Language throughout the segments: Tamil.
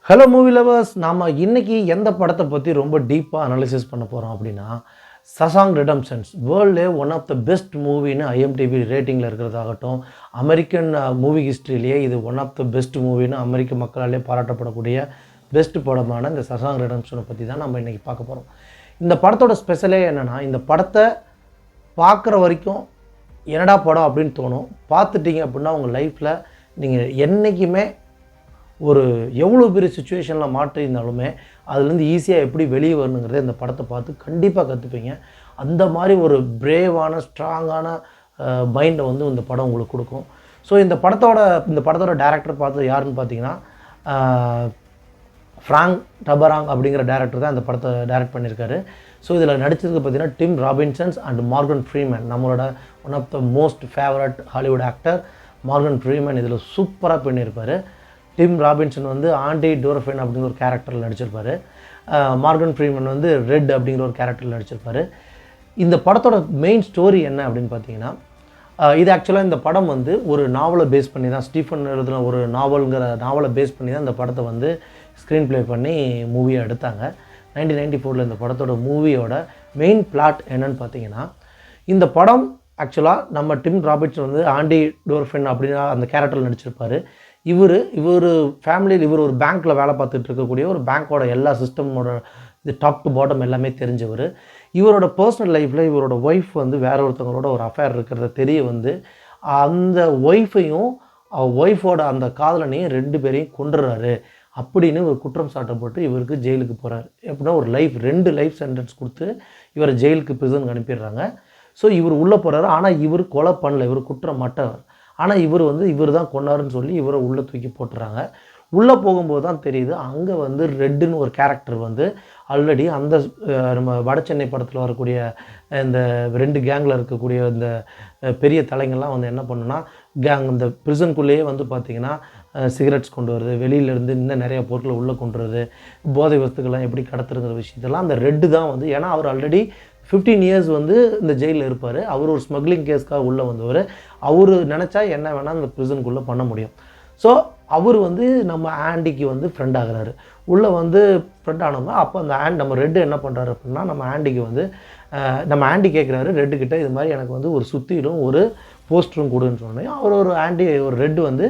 ஹலோ மூவி லவர்ஸ், நாம் இன்றைக்கி எந்த படத்தை பற்றி ரொம்ப டீப்பாக அனாலிசிஸ் பண்ண போகிறோம் அப்படின்னா, சசாங் ரிடம்ப்ஷன்ஸ் வேர்ல்டே ஒன் ஆஃப் த பெஸ்ட் மூவின்னு ஐஎம்டிபி ரேட்டிங்கில் இருக்கிறதாகட்டும், அமெரிக்கன் மூவி ஹிஸ்ட்ரியிலேயே இது ஒன் ஆஃப் த பெஸ்ட் மூவின்னு அமெரிக்க மக்களாலே பாராட்டப்படக்கூடிய பெஸ்ட் படமான இந்த சசாங் ரிடம்ப்ஷனை பற்றி தான் நம்ம இன்றைக்கி பார்க்க போகிறோம். இந்த படத்தோட ஸ்பெஷலே என்னென்னா, இந்த படத்தை பார்க்குற வரைக்கும் என்னடா படம் அப்படின்னு தோணும். பார்த்துட்டிங்க அப்படின்னா உங்கள் லைஃப்பில் நீங்கள் என்றைக்குமே ஒரு எவ்வளோ பெரிய சுச்சுவேஷனில் மாற்றிருந்தாலுமே அதுலேருந்து ஈஸியாக எப்படி வெளியே வரணுங்கிறத இந்த படத்தை பார்த்து கண்டிப்பாக கற்றுப்பீங்க. அந்த மாதிரி ஒரு பிரேவான ஸ்ட்ராங்கான மைண்டை வந்து இந்த படம் உங்களுக்கு கொடுக்கும். ஸோ இந்த படத்தோட டேரக்டர் பார்த்து யாருன்னு பார்த்தீங்கன்னா, ஃப்ராங்க் டபராங் அப்படிங்கிற டேரக்டர் தான் இந்த படத்தை டைரக்ட் பண்ணியிருக்காரு. ஸோ இதில் நடிச்சதுக்கு பார்த்தீங்கன்னா Tim Robinsons and Morgan Freeman, நம்மளோட one of the most favourite Hollywood actor Morgan Freeman இதில் சூப்பராக பண்ணியிருப்பார். டிம் ராபின்சன் வந்து ஆண்டி டோரஃபைன் அப்படிங்கிற ஒரு கேரக்டரில் நடிச்சிருப்பார். மார்கன் ஃப்ரீமன் வந்து ரெட் அப்படிங்கிற ஒரு கேரக்டரில் நடிச்சிருப்பார். இந்த படத்தோட மெயின் ஸ்டோரி என்ன அப்படின்னு பார்த்தீங்கன்னா, இது ஆக்சுவலாக இந்த படம் வந்து ஒரு நாவலை பேஸ் பண்ணி தான், ஸ்டீஃபன் எழுதின ஒரு நாவலை பேஸ் பண்ணி தான் இந்த படத்தை வந்து ஸ்க்ரீன் ப்ளே பண்ணி மூவியாக எடுத்தாங்க. 1994 இந்த படத்தோட மூவியோட மெயின் பிளாட் என்னன்னு பார்த்தீங்கன்னா, இந்த படம் ஆக்சுவலாக நம்ம டிம் ராபின்சன் வந்து ஆண்டி டோரஃபைன் அப்படின்னா அந்த கேரக்டரில் நடிச்சிருப்பார். இவர் ஃபேமிலியில் இவர் ஒரு பேங்க்கில் வேலை பார்த்துட்டு இருக்கக்கூடிய ஒரு பேங்க்கோட எல்லா சிஸ்டமோட இது டாப் டு பாட்டம் எல்லாமே தெரிஞ்சவர். இவரோட பர்சனல் லைஃப்பில் இவரோட ஒய்ஃப் வந்து வேற ஒருத்தவங்களோட ஒரு அஃபேர் இருக்கிறத தெரிய வந்து அந்த ஒய்ஃபையும் ஒய்ஃபோட அந்த காதலனையும் 2 பேரையும் கொண்டுறாரு அப்படின்னு ஒரு குற்றம் சாட்டப்பட்டு இவருக்கு ஜெயிலுக்கு போகிறார். எப்படின்னா ஒரு 2 லைஃப் சென்டென்ஸ் கொடுத்து இவரை ஜெயிலுக்கு பிரிசனுக்கு அனுப்பிடுறாங்க. ஸோ இவர் உள்ளே போகிறாரு. ஆனால் இவர் கொலை பண்ணல, இவர் குற்றம் மட்டவர். ஆனால் இவர் தான் கொண்டாருன்னு சொல்லி இவரை உள்ளே தூக்கி போட்டுறாங்க. உள்ளே போகும்போது தான் தெரியுது, அங்கே வந்து ரெட்டுன்னு ஒரு கேரக்டர் வந்து ஆல்ரெடி அந்த நம்ம வட சென்னை படத்தில் வரக்கூடிய இந்த 2 கேங்கில் இருக்கக்கூடிய இந்த பெரிய தலைங்கள்லாம் வந்து என்ன பண்ணுன்னா, இந்த பிரிசனுக்குள்ளேயே வந்து பார்த்திங்கன்னா சிகரெட்ஸ் கொண்டு வருது, வெளியிலேருந்து இன்னும் நிறைய பொருட்களை உள்ளே கொண்டு வருது, போதை வஸ்துக்கள்லாம் எப்படி கடத்துறங்கிற விஷயத்தெல்லாம் அந்த ரெட்டு தான் வந்து, ஏன்னா அவர் ஆல்ரெடி 15 இயர்ஸ் வந்து இந்த ஜெயிலில் இருப்பார். அவர் ஒரு ஸ்மக்லிங் கேஸ்க்காக உள்ளே வந்தவர். அவர் நினச்சா என்ன வேணால் இந்த ப்ரிசனுக்குள்ளே பண்ண முடியும். ஸோ அவர் வந்து நம்ம ஆண்டிக்கு வந்து ஃப்ரெண்ட் ஆகிறாரு. உள்ளே வந்து ஃப்ரெண்ட் ஆனோம்னா அப்போ அந்த நம்ம ரெட்டு என்ன பண்ணுறாரு அப்படின்னா, நம்ம ஆண்டிக்கு வந்து நம்ம ஆண்டி கேட்குறாரு ரெட்டுக்கிட்ட, இது மாதிரி எனக்கு வந்து ஒரு சுத்திலும் ஒரு போஸ்டரும் கொடுன்னு சொன்னேன். அவர் ஒரு ரெட்டு வந்து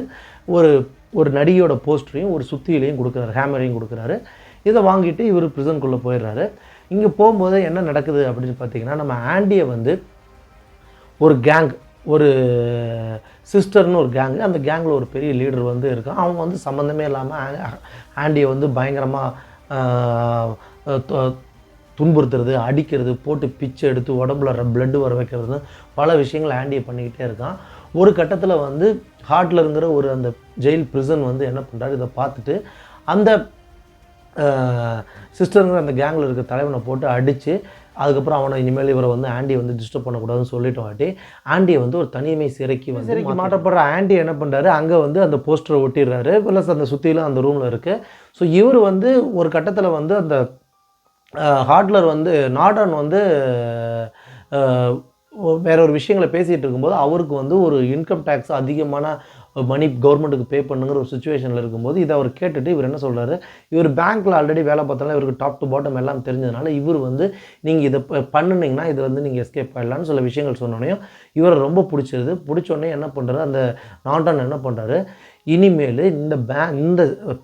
ஒரு நடிகையோட போஸ்டரையும் ஒரு சுத்தியிலையும் கொடுக்குறாரு, ஹேமரையும் கொடுக்குறாரு. இதை வாங்கிட்டு இவர் ப்ரிசனுக்குள்ளே போயிடுறாரு. இங்கே போகும்போது என்ன நடக்குது அப்படின்னு பார்த்தீங்கன்னா, நம்ம ஆண்டியை வந்து ஒரு கேங், ஒரு சிஸ்டர்னு ஒரு கேங்கு, அந்த கேங்கில் ஒரு பெரிய லீடர் வந்து இருக்கான். அவங்க வந்து சம்மந்தமே இல்லாமல் ஆண்டியை வந்து பயங்கரமாக துன்புறுத்துறது, அடிக்கிறது, போட்டு பிச்சை எடுத்து உடம்புல பிளட்டு வர வைக்கிறது, பல விஷயங்கள் ஆண்டியை பண்ணிக்கிட்டே இருக்கான். ஒரு கட்டத்தில் வந்து ஹார்ட்டில் இருக்கிற அந்த ஜெயில் பிரிசன் வந்து என்ன பண்ணுறாரு, இதை பார்த்துட்டு அந்த சிஸ்டருங்கிற அந்த கேங்கில் இருக்க தலைவனை போட்டு அடித்து, அதுக்கப்புறம் அவனை இனிமேல் இவரை வந்து ஆண்டியை வந்து டிஸ்டர்ப் பண்ணக்கூடாதுன்னு சொல்லிட்டு வாட்டி ஆண்டியை வந்து ஒரு தனிமை சிறைக்கு மாட்டப்படுற ஆண்டி என்ன பண்ணுறாரு, அங்கே வந்து அந்த போஸ்டரை ஒட்டிடுறாரு. ப்ளஸ் அந்த சுற்றிலும் அந்த ரூமில் இருக்குது. ஸோ இவர் வந்து ஒரு கட்டத்தில் வந்து அந்த ஹாட்லர் வந்து நாடன் வந்து வேற ஒரு விஷயங்களை பேசிகிட்டு இருக்கும்போது அவருக்கு வந்து ஒரு இன்கம் டேக்ஸ் அதிகமான மணி கவர்மெண்ட்டுக்கு பே பண்ணுங்கிற ஒரு சுச்சுவேஷனில் இருக்கும்போது இதை அவர் கேட்டுட்டு இவர் என்ன சொல்கிறாரு, இவர் பேங்க்கில் ஆல்ரெடி வேலை பார்த்தாலும் இவருக்கு டாப் டு பாட்டம் எல்லாம் தெரிஞ்சதுனால இவர் வந்து நீங்கள் இதை பண்ணினீங்கன்னா இதில் வந்து நீங்கள் எஸ்கேப் ஆகிடலான்னு சில விஷயங்கள் சொன்னோன்னையும் இவரை ரொம்ப பிடிச்சோடனே என்ன பண்ணுறாரு, அந்த நாட்டன் என்ன பண்ணுறாரு, இனிமேல் இந்த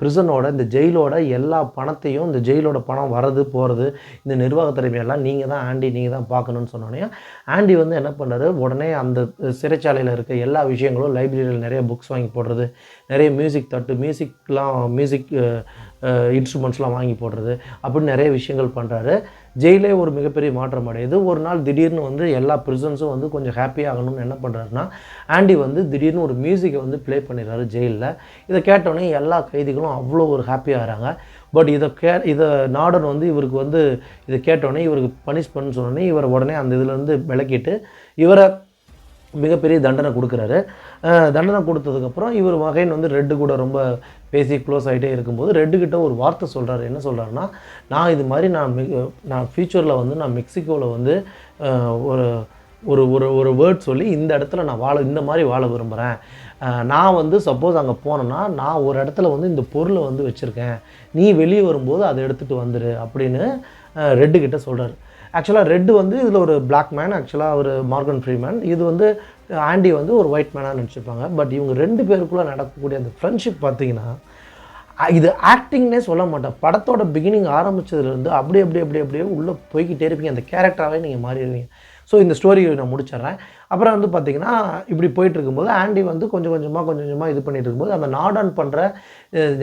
பிரிசனோட இந்த ஜெயிலோட எல்லா பணத்தையும், இந்த ஜெயிலோட பணம் வரது போகிறது, இந்த நிர்வாக திறமையெல்லாம் நீங்கள் தான் பார்க்கணுன்னு சொன்னோன்னே ஆண்டி வந்து என்ன பண்ணுறாரு, உடனே அந்த சிறைச்சாலையில் இருக்க எல்லா விஷயங்களும் லைப்ரரியில் நிறைய புக்ஸ் வாங்கி போடுறது, நிறைய மியூசிக் இன்ஸ்ட்ருமெண்ட்ஸ்லாம் வாங்கி போடுறது, அப்படின்னு நிறைய விஷயங்கள் பண்ணுறாரு. ஜெயிலே ஒரு மிகப்பெரிய மாற்றம் அடையுது. ஒரு நாள் திடீர்னு வந்து எல்லா பிரிசன்ஸும் வந்து கொஞ்சம் ஹாப்பியாகணும்னு என்ன பண்ணுறாருன்னா, ஆண்டி வந்து திடீர்னு ஒரு மியூசிக்கை வந்து ப்ளே பண்ணிடுறாரு ஜெயிலில். இதை கேட்டோடனே எல்லா கைதிகளும் அவ்வளோ ஒரு ஹாப்பியாகிறாங்க. பட் இதை நாடன் வந்து இவருக்கு வந்து இதை கேட்டோடனே இவருக்கு பனிஷ் பண்ணு சொன்னோடனே இவரை உடனே அந்த இதுலேருந்து விளக்கிட்டு இவரை மிகப்பெரிய தண்டனை கொடுக்குறாரு. தண்டனை கொடுத்ததுக்கப்புறம் இவர் மகன் வந்து ரெட்டு கூட ரொம்ப பேசி க்ளோஸ் ஆகிட்டே இருக்கும்போது ரெட்டுக்கிட்ட ஒரு வார்த்தை சொல்கிறாரு. என்ன சொல்கிறாருன்னா, நான் இது மாதிரி நான் ஃப்யூச்சரில் வந்து நான் மெக்சிகோவில் வந்து ஒரு ஒரு ஒரு ஒரு வேர்ட் சொல்லி இந்த இடத்துல நான் இந்த மாதிரி வாழ விரும்புகிறேன், நான் வந்து சப்போஸ் அங்கே போனேன்னா நான் ஒரு இடத்துல வந்து இந்த பொருளை வந்து வச்சுருக்கேன், நீ வெளியே வரும்போது அதை எடுத்துகிட்டு வந்துடு அப்படின்னு ரெட்டு கிட்ட சொல்கிறாரு. ஆக்சுவலாக ரெட்டு வந்து இதில் ஒரு பிளாக் மேன், ஆக்சுவலாக ஒரு மார்கன் ஃப்ரீமேன், இது வந்து ஆண்டி வந்து ஒரு ஒயிட் மேனாக நினச்சிருப்பாங்க. பட் இவங்க 2 பேருக்குள்ளே நடக்கக்கூடிய அந்த ஃப்ரெண்ட்ஷிப் பார்த்தீங்கன்னா இது ஆக்டிங்னே சொல்ல மாட்டேன், படத்தோட பிகினிங் ஆரம்பித்ததுலேருந்து அப்படியே உள்ளே போய்கிட்டே இருப்பீங்க, அந்த கேரக்டராகவே நீங்கள் மாறிடுவீங்க. ஸோ இந்த ஸ்டோரி நான் முடிச்சிடுறேன். அப்புறம் வந்து பார்த்திங்கன்னா இப்படி போயிட்டு இருக்கும்போது ஆண்டி வந்து கொஞ்சம் கொஞ்சமாக இது பண்ணிட்டு இருக்கும்போது அந்த நாடான் பண்ணுற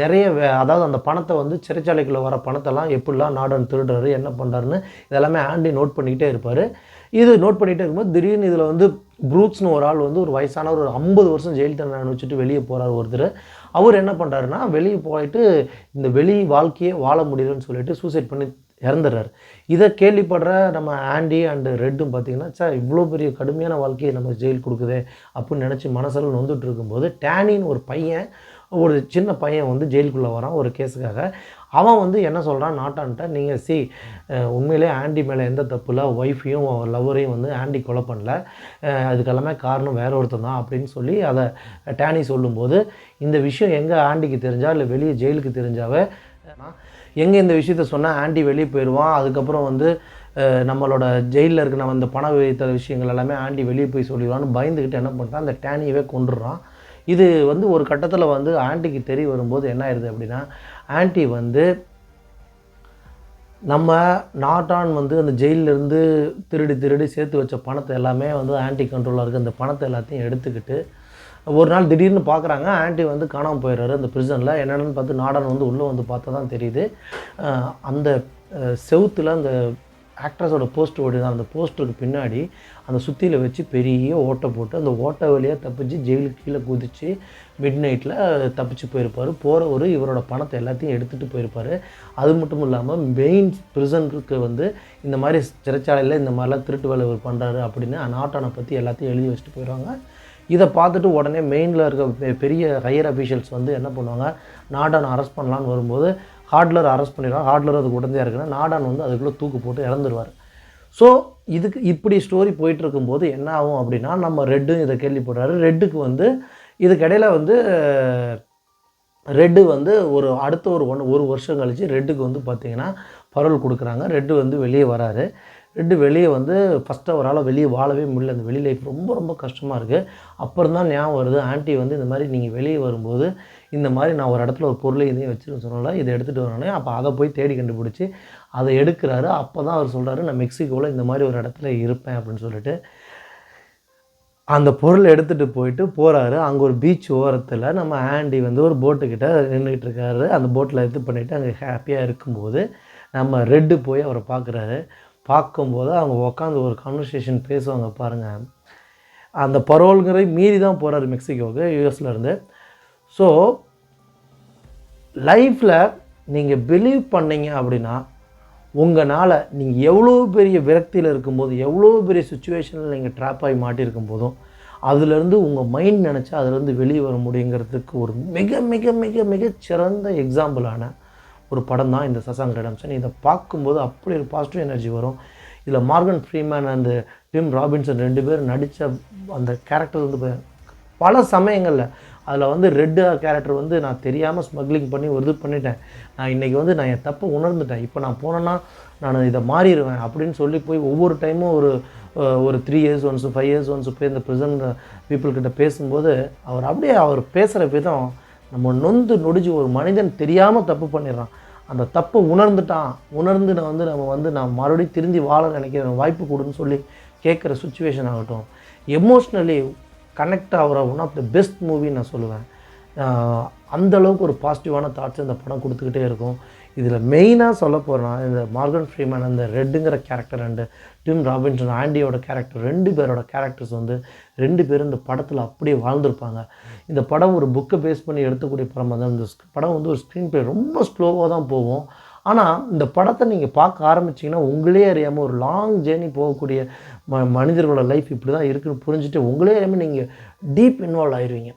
நிறைய அதாவது அந்த பணத்தை வந்து சிறைச்சாலைக்குள்ளே வர பணத்தெல்லாம் எப்படிலாம் நாடான் திருடுறாரு, என்ன பண்ணுறாருன்னு இதெல்லாமே ஆண்டி நோட் பண்ணிக்கிட்டே இருப்பார். இது நோட் பண்ணிகிட்டே இருக்கும்போது திடீர்னு இதில் வந்து ப்ரூக்ஸ்னு ஒரு ஆள் வந்து ஒரு வயசானவர், ஒரு 50 வருஷம் ஜெயில் தண்டனை அனுபவிச்சுட்டு வெளியே போகிறார் ஒருத்தர். அவர் என்ன பண்ணுறாருன்னா வெளியே போயிட்டு இந்த வெளி வாழ்க்கையே வாழ முடியலன்னு சொல்லிட்டு சூசைட் பண்ணி இறந்துடுறாரு. இதை கேள்விப்படுற நம்ம ஆண்டி அண்டு ரெட்டும் பார்த்திங்கன்னா, சார் இவ்வளோ பெரிய கடுமையான வாழ்க்கையை நம்ம ஜெயில் கொடுக்குதே அப்படின்னு நினச்சி மனசில் நொந்துட்டு இருக்கும்போது டேனின்னு ஒரு பையன், ஒரு சின்ன பையன் வந்து ஜெயிலுக்குள்ளே வரான் ஒரு கேஸுக்காக. அவன் வந்து என்ன சொல்கிறான் நாட்டான்ட்ட, நீங்கள் உண்மையிலே ஆண்டி மேலே எந்த தப்பு இல்லை, ஒய்ஃபையும் லவ்வரையும் வந்து ஆண்டி கொலை பண்ணல, அதுக்கெல்லாமே காரணம் வேற ஒருத்தன் தான் அப்படின்னு சொல்லி அதை டேனி சொல்லும்போது, இந்த விஷயம் எங்கே ஆண்டிக்கு தெரிஞ்சா இல்லை வெளியே ஜெயிலுக்கு தெரிஞ்சாவே எங்கே இந்த விஷயத்த சொன்னால் ஆண்டி வெளியே போயிடுவான், அதுக்கப்புறம் வந்து நம்மளோட ஜெயிலில் இருக்க நம்ம இந்த பணம் வைத்த விஷயங்கள் எல்லாமே ஆண்டி வெளியே போய் சொல்லிடுவான்னு பயந்துக்கிட்டு என்ன பண்ணுறான், அந்த டேனியவே கொண்டுடுறான். இது வந்து ஒரு கட்டத்தில் வந்து ஆண்டிக்கு தெரிய வரும்போது என்ன ஆயிடுது அப்படின்னா, ஆண்டி வந்து நம்ம நாட்டான் வந்து அந்த ஜெயிலிருந்து திருடி சேர்த்து வச்ச பணத்தை எல்லாமே வந்து ஆண்டி கண்ட்ரோலாக இருக்குது, அந்த பணத்தை எல்லாத்தையும் எடுத்துக்கிட்டு ஒரு நாள் திடீர்னு பார்க்குறாங்க ஆண்டி வந்து காணாமல் போயிடுறாரு அந்த ப்ரிசனில். என்னென்னு பார்த்து நாடன் வந்து உள்ளே வந்து பார்த்தா தான் தெரியுது, அந்த செவுத்தில் அந்த ஆக்ட்ரஸோட போஸ்டர் ஓடிதான், அந்த போஸ்டருக்கு பின்னாடி அந்த சுற்றியில் வச்சு பெரிய ஓட்டை போட்டு அந்த ஓட்டை வழியாக தப்பிச்சு ஜெயிலுக்கு கீழே குதித்து மிட் நைட்டில் தப்பிச்சு போயிருப்பார். போகிறவர் இவரோட பணத்தை எல்லாத்தையும் எடுத்துகிட்டு போயிருப்பார். அது மட்டும் இல்லாமல் மெயின் ப்ரிசனுக்கு வந்து இந்த மாதிரி சிறைச்சாலையில் இந்த மாதிரிலாம் திருட்டு வேலை இவர் பண்ணுறாரு அப்படின்னு நாட்டானை பற்றி எல்லாத்தையும் எழுதி வச்சுட்டு போயிடுவாங்க. இதை பார்த்துட்டு உடனே மெயினில் இருக்க பெரிய ஹையர் அஃபீஷியல்ஸ் வந்து என்ன பண்ணுவாங்க, நாடானை அரெஸ்ட் பண்ணலான்னு வரும்போது ஹாட்லர் அரெஸ்ட் பண்ணிடுவாங்க. ஹாட்லர் அதுக்கு உடனே இருக்குன்னா நாடான் வந்து அதுக்குள்ளே தூக்கு போட்டு இறந்துருவார். ஸோ இதுக்கு இப்படி ஸ்டோரி போயிட்டுருக்கும்போது என்ன ஆகும் அப்படின்னா, நம்ம ரெட்டும் இதை கேள்விப்படுறாரு. ரெட்டுக்கு வந்து இதுக்கிடையில் வந்து ரெட்டு வந்து அடுத்த ஒரு வருஷம் கழித்து ரெட்டுக்கு வந்து பார்த்திங்கன்னா பரோல் கொடுக்குறாங்க. ரெட்டு வந்து வெளியே வராரு. ரெட்டு வெளியே வந்து ஃபஸ்ட்டு அவரால் வெளியே வாழவே முடியல, அந்த வெளி லைஃப் ரொம்ப கஷ்டமாக இருக்குது. அப்புறம் தான் ஞாபகம் வருது, ஆண்டி வந்து இந்த மாதிரி நீங்கள் வெளியே வரும்போது இந்த மாதிரி நான் ஒரு இடத்துல ஒரு பொருளை இதையும் வச்சுருன்னு சொன்னால இதை எடுத்துகிட்டு வரணும். அப்போ அதை போய் தேடி கண்டுபிடிச்சி அதை எடுக்கிறாரு. அப்போ தான் அவர் சொல்கிறாரு, நான் மெக்சிகோவில் இந்த மாதிரி ஒரு இடத்துல இருப்பேன் அப்படின்னு சொல்லிட்டு அந்த பொருளை எடுத்துகிட்டு போயிட்டு போகிறாரு. அங்கே ஒரு பீச் ஓரத்தில் நம்ம ஆண்டி வந்து ஒரு போட்டுக்கிட்ட நின்றுக்கிட்டு இருக்காரு. அந்த போட்டில் இது பண்ணிவிட்டு அங்கே ஹாப்பியாக இருக்கும்போது நம்ம ரெட்டு போய் அவரை பார்க்குறாரு. பார்க்கும்போது அவங்க உட்காந்து ஒரு கான்வர்சேஷன் பேசுவாங்க பாருங்கள். அந்த பரோல்ங்கிற மீறி தான் போகிறாரு மெக்சிகோவுக்கு யூஎஸ்லேருந்து. ஸோ லைஃப்பில் நீங்கள் பிலீவ் பண்ணீங்க அப்படின்னா உங்களால் நீங்கள் எவ்வளோ பெரிய விரக்தியில் இருக்கும்போது, எவ்வளோ பெரிய சுச்சுவேஷனில் நீங்கள் ட்ராப் ஆகி மாட்டியிருக்கும் போதும் அதுலேருந்து உங்கள் மைண்ட் நினச்சா அதுலேருந்து வெளியே வர முடியுங்கிறதுக்கு ஒரு மிக மிக மிக மிக சிறந்த எக்ஸாம்பிளான ஒரு படம் தான் இந்த சசாங்க் ரெடெம்ப்ஷன். இதை பார்க்கும்போது அப்படி ஒரு பாசிட்டிவ் எனர்ஜி வரும். இதில் Morgan Freeman and dim Robinson 2 பேர் நடித்த அந்த கேரக்டர் வந்து பல சமயங்களில் அதில் வந்து ரெட்டு கேரக்டர் வந்து நான் தெரியாமல் ஸ்மக்லிங் பண்ணி ஒரு இது பண்ணிட்டேன், நான் இன்றைக்கி வந்து நான் என் தப்பை உணர்ந்துட்டேன், இப்போ நான் போனேன்னா நான் இதை மாறிடுவேன் அப்படின்னு சொல்லி போய் ஒவ்வொரு டைமும் ஒரு 3 years ஒன்ஸ் 5 years ஒன்ஸ் போய் இந்த ப்ரெசன்ட் பீப்புள்கிட்ட பேசும்போது அவர் பேசுகிற விதம் நம்ம நொந்து நொடிஞ்சு ஒரு மனிதன் தெரியாமல் தப்பு பண்ணிடுறான், அந்த தப்பை உணர்ந்து நான் மறுபடியும் திருந்தி வாழ நினைக்கிறேன், வாய்ப்பு கொடுன்னு சொல்லி கேட்குற சுச்சுவேஷன் ஆகட்டும், எமோஷ்னலி கனெக்ட் ஆகிற one of the best movie நான் சொல்லுவேன். அந்தளவுக்கு ஒரு பாசிட்டிவான தாட்ஸ் இந்த படம் கொடுத்துக்கிட்டே இருக்கும். இதில் மெயினாக சொல்ல போகிறேன்னா இந்த மார்கன் ஃப்ரீமேன் அந்த ரெட்டுங்கிற கேரக்டர் அண்டு டிம் ராபின்சன் ஆண்டியோட கேரக்டர் 2 பேரோட கேரக்டர்ஸ் வந்து 2 பேரும் இந்த படத்தில் அப்படியே வாழ்ந்துருப்பாங்க. இந்த படம் ஒரு புக்கை பேஸ் பண்ணி எடுத்துக்கூடிய படம் தான். இந்த படம் வந்து ஒரு ஸ்க்ரீன் ப்ளே ரொம்ப ஸ்லோவாக தான் போகும். ஆனால் இந்த படத்தை நீங்கள் பார்க்க ஆரம்பிச்சிங்கன்னா உங்களே அறியாமல் ஒரு லாங் ஜேர்னி போகக்கூடிய மனிதர்களோட லைஃப் இப்படி தான் இருக்குன்னு புரிஞ்சுட்டு உங்களே அறியாமல் நீங்கள் டீப் இன்வால்வ் ஆயிடுவீங்க.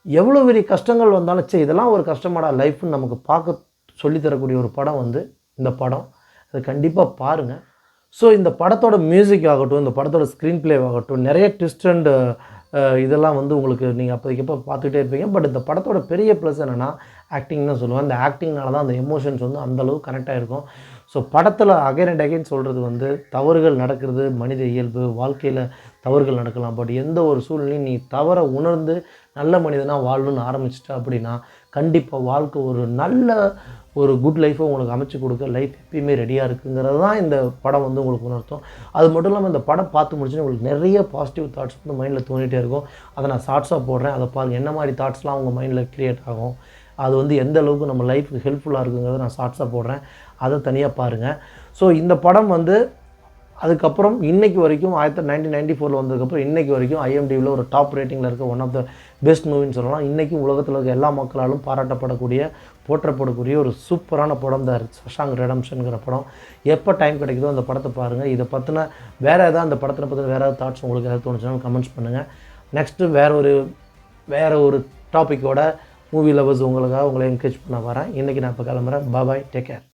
எவ்வளோ பெரிய கஷ்டங்கள் வந்தாலும் சரி இதெல்லாம் ஒரு கஷ்டமாடா லைஃப்னு நமக்கு பார்க்க சொல்லித்தரக்கூடிய ஒரு படம் வந்து இந்த படம். அதை கண்டிப்பாக பாருங்கள். ஸோ இந்த படத்தோட மியூசிக் ஆகட்டும், இந்த படத்தோட ஸ்க்ரீன் ப்ளே ஆகட்டும், நிறைய ட்விஸ்ட் அண்ட் இதெல்லாம் வந்து உங்களுக்கு நீங்கள் அப்போதைக்கப்போ பார்த்துக்கிட்டே இருப்பீங்க. பட் இந்த படத்தோட பெரிய ப்ளஸ் என்னென்னா ஆக்டிங் தான் சொல்லுவேன். இந்த ஆக்டிங்னால தான் அந்த எமோஷன்ஸ் வந்து அந்தளவுக்கு கனெக்ட் ஆகிருக்கும். ஸோ படத்தில் அகைன் அண்ட் அகைன் சொல்கிறது வந்து தவறுகள் நடக்கிறது மனித இயல்பு, வாழ்க்கையில் தவறுகள் நடக்கலாம். பட் எந்த ஒரு சூழ்நிலையும் நீ தவறை உணர்ந்து நல்ல மனிதனாக வாழணும்னு ஆரம்பிச்சிட்ட அப்படின்னா கண்டிப்பாக வாழ்க்கை ஒரு நல்ல ஒரு குட் லைஃப்பை உங்களுக்கு அமைச்சு கொடுக்க லைஃப் எப்பயுமே ரெடியாக இருக்குங்கிறது தான் இந்த படம் வந்து உங்களுக்கு உணர்த்தும். அது மட்டும் இல்லாமல் இந்த படம் பார்த்து முடிச்சுன்னா உங்களுக்கு நிறைய பாசிட்டிவ் தாட்ஸ் வந்து மைண்டில் தோணிகிட்டே இருக்கும். அதை நான் ஷார்ட்ஸாக போடுறேன். அதை பாருங்கள் என்ன மாதிரி தாட்ஸ்லாம் உங்கள் மைண்டில் க்ரியேட் ஆகும், அது வந்து எந்த அளவுக்கு நம்ம லைஃப்க்கு ஹெல்ப்ஃபுல்லாக இருக்குங்கிறத நான் ஷார்ட்ஸாக போடுறேன். அதை தனியாக பாருங்கள். ஸோ இந்த படம் வந்து அதுக்கப்புறம் இன்றைக்கு வரைக்கும் 1994 வந்ததுக்கப்புறம் இன்றைக்கு வரைக்கும் ஐஎம்டிபியில் ஒரு டாப் ரேட்டிங்கில் இருக்க ஒன் ஆஃப் த பெஸ்ட் மூவின்னு சொல்லலாம். இன்றைக்கும் உலகத்தில் இருக்க எல்லா மக்களாலும் பாராட்டப்படக்கூடிய போற்றப்படக்கூடிய ஒரு சூப்பரான படம் தான் ஷஷாங்க் ரெடம்ஷன்ங்கிற படம். எப்போ டைம் கிடைக்குதோ அந்த படத்தை பாருங்கள். இதை பற்றின வேறு ஏதாவது அந்த படத்தை பற்றின வேறு ஏதாவது தாட்ஸ் உங்களுக்கு ஏதாவது தோணுச்சுன்னா கமெண்ட்ஸ் பண்ணுங்கள். நெக்ஸ்ட்டு வேறு ஒரு டாப்பிக்கோட மூவி லவர்ஸ் உங்களுக்காக உங்களை என்கரேஜ் பண்ண வரேன். இன்றைக்கி நான் இப்போ கிளம்புறேன். பாய், டேக் கேர்.